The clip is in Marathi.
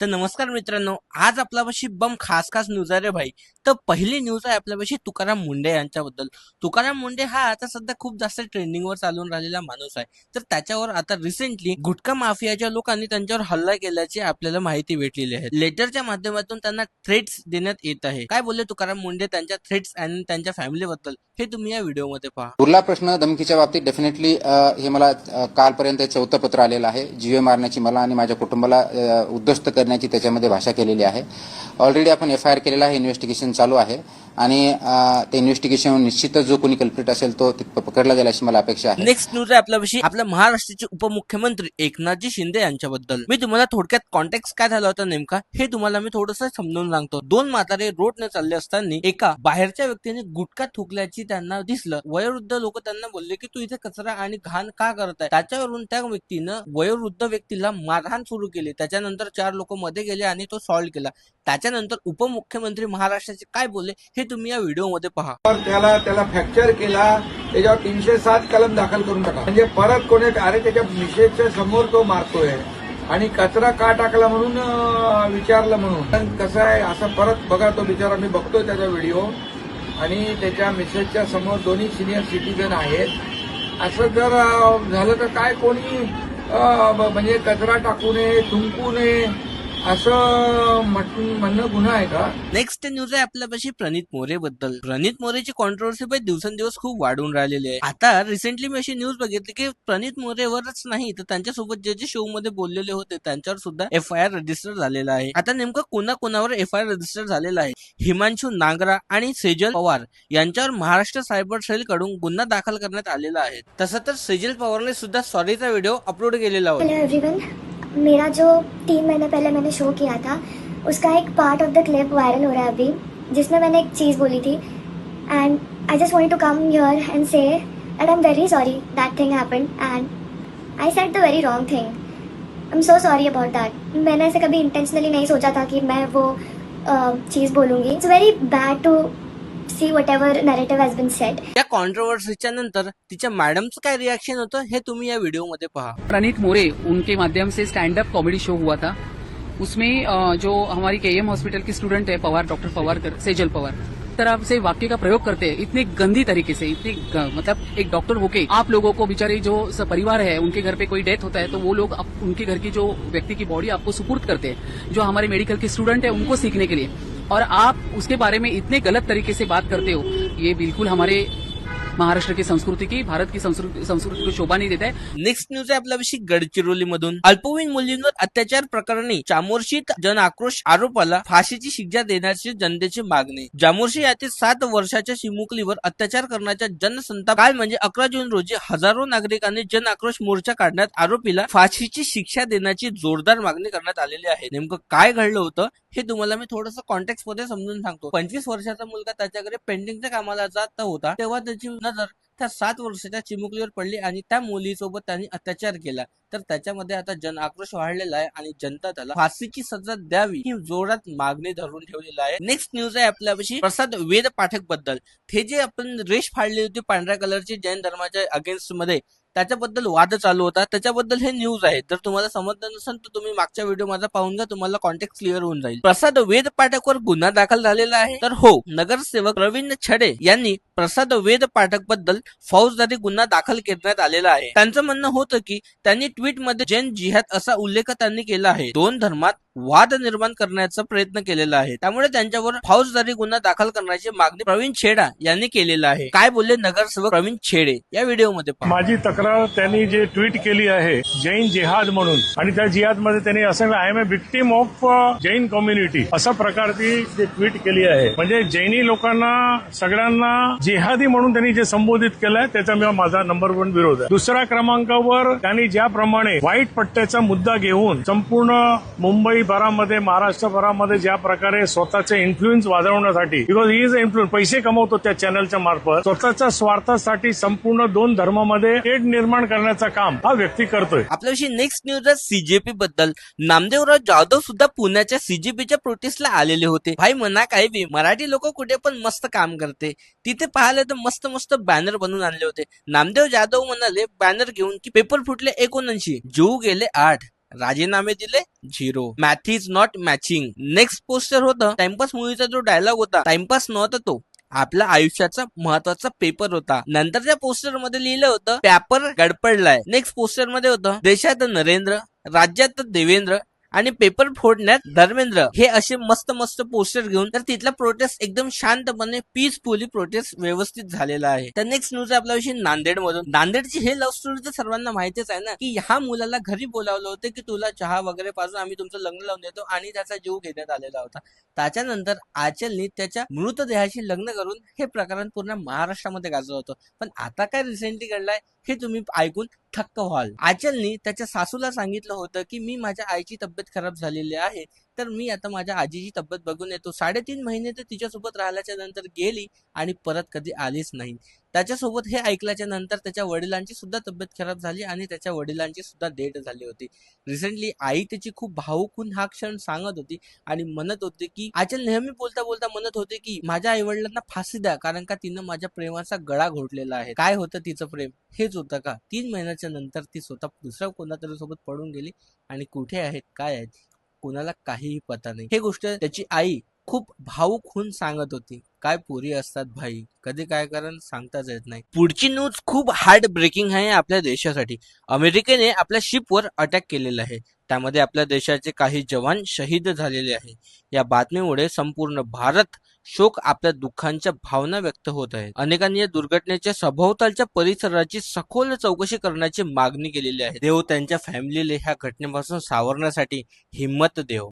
तर नमस्कार मित्रांनो, आज आपल्यापाशी बम खास खास न्यूज आहे रे भाई. तर पहिली न्यूज आहे आपल्यापाशी तुकाराम मुंढे यांच्याबद्दल. तुकाराम मुंढे हा आता सध्या खूप जास्त ट्रेंडिंगवर चालून राहिलेला माणूस आहे. तर त्याच्यावर आता रिसेंटली गुटखा माफियाच्या लोकांनी त्यांच्यावर हल्ला केल्याची आपल्याला माहिती भेटलेली आहे. लेटरच्या माध्यमातून त्यांना थ्रेट्स देण्यात येत आहे. काय बोलले तुकाराम मुंढे त्यांच्या थ्रेट्स आणि त्यांच्या फॅमिलीबद्दल हे तुम्ही या व्हिडिओमध्ये पहा. उरला प्रश्न धमकीच्या बाबतीत डेफिनेटली हे मला कालपर्यंत चौथं पत्र आलेलं आहे. जीवे मारण्याची मला आणि माझ्या कुटुंबाला उद्ध्वस्त करण्याची त्याच्यामध्ये भाषा केलेली आहे. ऑलरेडी आपण FIR केलेला आहे, इन्व्हेस्टिगेशन चालू आहे आणि ते इन्व्हेस्टिगेशन निश्चितच जो कोणी कल्प्रिट असेल तो पकडला जाईल अशी मला अपेक्षा आहे. नेक्स्ट न्यूज आहे आपल्यापाशी आपल्या महाराष्ट्राचे उपमुख्यमंत्री एकनाथजी शिंदे यांच्याबद्दल. मी तुम्हाला थोडक्यात कॉन्टेक्स्ट काय झाला होता नेमका हे तुम्हाला मी थोडंसं समजावून सांगतो. दोन म्हातारे रोडने चालले असताना एका बाहेरच्या व्यक्तीने गुटखा थुकल्याची त्यांना दिसलं. वयोवृद्ध लोक त्यांना बोलले की तू इथे कचरा आणि घाण का करताय. त्याच्यावरून त्या व्यक्तीनं वयोवृद्ध व्यक्तीला मारहाण सुरू केली. त्याच्यानंतर 4 लोक मध्ये गेले आणि तो सॉल्व्ह केला. त्याच्यानंतर उपमुख्यमंत्री महाराष्ट्राचे काय बोलले हे तुम्ही या व्हिडिओमध्ये पहा. त्याला फ्रॅक्चर केला, त्याच्यावर 307 कलम दाखल करून टाका. म्हणजे परत कोणी अरे त्याच्या मिसेसच्या समोर तो मारतोय आणि कचरा का टाकला म्हणून विचारलं म्हणून. कसं आहे असं परत बघा, तो बिचारा मी बघतोय त्याचा व्हिडिओ आणि त्याच्या मिसेसच्या समोर दोन्ही सिनियर सिटीजन आहेत. असं जर झालं तर काय कोणी म्हणजे कचरा टाकू नये, थुंकू नये असं म्हणणं गुन्हा आहे का? नेक्स्ट न्यूज आहे आपल्यापाशी प्रणित मोरे बद्दल. प्रणित मोरेची कॉन्ट्रोवर्सी पण दिवसेंदिवस खूप वाढून राहिलेली आहे. आता रिसेंटली मी अशी न्यूज बघितली की प्रणित मोरेवरच नाही तर त्यांच्यासोबत जे शो मध्ये बोललेले होते त्यांच्यावर सुद्धा FIR रजिस्टर झालेला आहे. आता नेमकं कोणाकोणावर FIR रजिस्टर झालेला आहे. हिमांशू नागरा आणि सेजल पवार यांच्यावर महाराष्ट्र सायबर सेल कडून गुन्हा दाखल करण्यात आलेला आहे. तसं तर सेजल पवारने सुद्धा सॉरीचा व्हिडिओ अपलोड केलेला होता. हेलो एवरीवन, मेरा जो 3 महीने पहले मैंने शो किया था उसका एक part of the clip viral हो रहा है अभी, जिसमें मैंने एक चीज़ बोली थी and I just wanted to come here and say that I am very sorry that thing happened and I said the very wrong thing. I am so sorry about that. मैंने ऐसे कभी इंटेंशनली नहीं सोचा था कि मैं वो चीज़ बोलूँगी. It's very bad to see whatever narrative has been said. या कॉन्ट्रोवर्सीच्या नंतर तिच्या मॅडमचं काय रिएक्शन होतं हे तुम्ही या व्हिडिओमध्ये पहा. प्रणीत मोरे उनके माध्यम से स्टैंड अप कॉमेडी शो हुआ था. उसमें जो हमारी KM हॉस्पिटल की स्टूडेंट है पवार, डॉक्टर पवार, सेजल पवार, तरह से वाक्य का प्रयोग करते हैं इतनी गंदी तरीके से, इतनी मतलब एक डॉक्टर होके आप लोगों को बेचारे जो परिवार है उनके घर पे कोई डेथ होता है तो वो लोग उनके घर की जो व्यक्ति की बॉडी आपको सुपुर्द करते हैं, जो हमारे मेडिकल के स्टूडेंट है उनको सीखने के लिए, और आप उसके बारे में इतने गलत तरीके से बात करते हो, ये बिल्कुल हमारे महाराष्ट्र की संस्कृति की, भारत की संस्कृति को शोभा नहीं देता है. नेक्स्ट न्यूज आहे आपल्याविषयी गडचिरोली मधून. अल्पवयीन मुलींवर अत्याचार प्रकरणी चामोर्शीत जन आक्रोश आरोपाला फाशीची शिक्षा देण्याची जनतेची मागणी. जामोर्शी येथील 7 वर्षाच्या चिमुकलीवर अत्याचार करण्याच्या जनसंताप काल म्हणजे 11 जून रोजी हजारो नागरिकांनी जन आक्रोश मोर्चा काढण्यात आरोपीला फाशीची शिक्षा देण्याची जोरदार मागणी करण्यात आलेली आहे. नेमकं काय घडलं होतं हे तुम्हाला मी थोडंसं कॉन्टेक्स्ट मध्ये समजून सांगतो. 25 वर्षाचा मुलगा त्याच्याकडे पेंटिंगच्या कामाला जात होता तेव्हा त्याची नजर त्या 7 वर्षाच्या चिमुकलीवर पडली आणि त्या मुलीसोबत त्यांनी अत्याचार केला. तर त्याच्यामध्ये आता जन आक्रोश वाढलेला आहे आणि जनता त्याला फाशीची सजा द्यावी ही जोरात मागणी धरून ठेवलेली आहे. नेक्स्ट न्यूज आहे आपल्यापाशी प्रसाद वेद पाठक बद्दल. ते जे आपण रेश फाडली होती पांढऱ्या कलरची जैन धर्माच्या अगेन्स्ट मध्ये, त्याच्याबद्दल वाद चालू होता. त्याच्याबद्दल हे न्यूज आहे. जर तुम्हाला समजलं नसेल तर तुम्ही मागच्या व्हिडिओ माझा पाहून घ्या, तुम्हाला कॉन्टेक्स्ट क्लिअर होऊन जाईल. प्रसाद वेद पाठकवर गुन्हा दाखल झालेला आहे. तर हो, नगरसेवक प्रवीण छडे यांनी प्रसाद वेद पाठक बद्दल फौजदारी गुन्हा दाखल करण्यात आलेला आहे. त्यांचं म्हणणं होतं की त्यांनी ट्विटमध्ये जैन जिहाद असा उल्लेख त्यांनी केला आहे. 2 धर्मात वाद निर्माण करण्याचा प्रयत्न केलेला आहे. त्यामुळे त्यांच्यावर फौजदारी गुन्हा दाखल करण्याची मागणी प्रवीण छेडा यांनी केलेला आहे. काय बोलले नगरसेवक प्रवीण छेडे या व्हिडिओमध्ये पहा. माझी तक्रार त्यांनी जे ट्विट केली आहे जैन जिहाद म्हणून, आणि त्या जिहाद मध्ये त्यांनी असं I am a victim of Jain community अशा प्रकारची जे ट्विट केली आहे, म्हणजे जैनी लोकांना सगळ्यांना जिहादी म्हणून त्यांनी जे संबोधित केलंय त्याचा माझा नंबर 1 विरोध आहे. दुसऱ्या क्रमांकावर त्यांनी ज्याप्रमाणे वाईट पट्ट्याचा मुद्दा घेऊन संपूर्ण मुंबई भरामध्ये, महाराष्ट्रभरामध्ये ज्या प्रकारे स्वतःचे इन्फ्लुएन्स वाजवण्यासाठी, बिकॉज ही इज इन्फ्लुएन्स, पैसे कमवतो त्या चॅनलच्या मार्फत, स्वतःच्या स्वार्थासाठी संपूर्ण 2 धर्मामध्ये तेढ निर्माण करण्याचं काम हा व्यक्ती करतोय. आपल्याविषयी नेक्स्ट न्यूज आहे CJP बद्दल. नामदेवराव जाधव सुद्धा पुण्याच्या CJPच्या प्रोटेस्टला आलेले होते. भाई म्हणा काही बी, मराठी लोक कुठे पण मस्त काम करते. तिथे पाहिले तर मस्त मस्त बॅनर बनवून आणले होते. नामदेव जाधव म्हणाले बॅनर घेऊन की पेपर फुटले 79, जीव गेले 8. राजीनामे दिले 0. Math is not matching. Next poster होतं टाइमपास मूवीचा जो डायलॉग होता, टाइमपास नव्हता तो, आपल्या आयुष्याचा महत्वाचा पेपर होता. नंतरच्या पोस्टर मध्ये लिहिलं होतं पेपर गडपडलाय. नेक्स्ट पोस्टर मध्ये होतं देशात नरेंद्र, राज्यात देवेंद्र आणि पेपर फोडण्यात धर्मेंद्र. हे असे मस्त मस्त पोस्टर घेऊन तर तिथला प्रोटेस्ट एकदम शांतपणे पीसफुली प्रोटेस्ट व्यवस्थित झालेला आहे. तर नेक्स्ट न्यूज आपला विषय नांदेड मधून. नांदेडची हे लव्ह स्टोरी तर सर्वांना माहितीच आहे ना, की ह्या मुलाला घरी बोलावलं होतं की तुला चहा वगैरे पाजून आम्ही तुमचं लग्न लावून देतो आणि त्याचा जीव घेण्यात आलेला होता. त्याच्यानंतर आचलनी त्याच्या मृतदेहाशी लग्न करून हे प्रकरण पूर्ण महाराष्ट्रामध्ये गाजलं होतं. पण आता काय रिसेंटली घडलंय हे तुम्ही ऐकून थक्क व्हाल. आचलनी त्याच्या सासूला सांगितलं होतं की मी माझ्या आईची तब्येत खराब झालेली आहे, तर मी आता माझ्या आजीची तब्येत बघून येतो. 3.5 महिने तर तिच्यासोबत राहिल्याच्या नंतर गेली आणि परत कधी आलीच नाही. त्याच्यासोबत हे ऐकल्याच्या नंतर त्याच्या वडिलांची सुद्धा तब्येत खराब झाली आणि त्याच्या वडिलांची सुद्धा डेथ झाली होती. रिसेंटली आई त्याची खूप भावूक होऊन हा क्षण सांगत होती आणि म्हणत होती की आचल नेहमी बोलता बोलता म्हणत होते की माझ्या आई वडिलांना फाशी द्या, कारण का तिनं माझ्या प्रेमाचा गळा घोटलेला आहे. काय होतं तिचं प्रेम? हेच होतं का? 3 महिन्याच्या नंतर ती स्वतः दुसऱ्या कोणातरी सोबत पडून गेली आणि कुठे आहेत काय आहेत कोणाला काहीही पता नाही. हे गोष्ट त्याची आई खूप भावूक होऊन सांगत होती. काय पोरी असतात भाई, कधी काय कारण सांगताच येत नाही. पुढची न्यूज खूप हार्ट ब्रेकिंग आहे आपल्या देशासाठी. अमेरिकेने आपल्या शिपवर अटॅक केलेला आहे. त्यामध्ये आपल्या देशाचे काही जवान शहीद झालेले आहे. या बातमीमुळे संपूर्ण भारत शोक आपल्या दुःखांच्या भावना व्यक्त होत आहेत. अनेकांनी या दुर्घटनेच्या सभोवतालच्या परिसराची सखोल चौकशी करण्याची मागणी केलेली आहे. देव त्यांच्या फॅमिलीला ह्या घटनेपासून सावरण्यासाठी हिम्मत देव.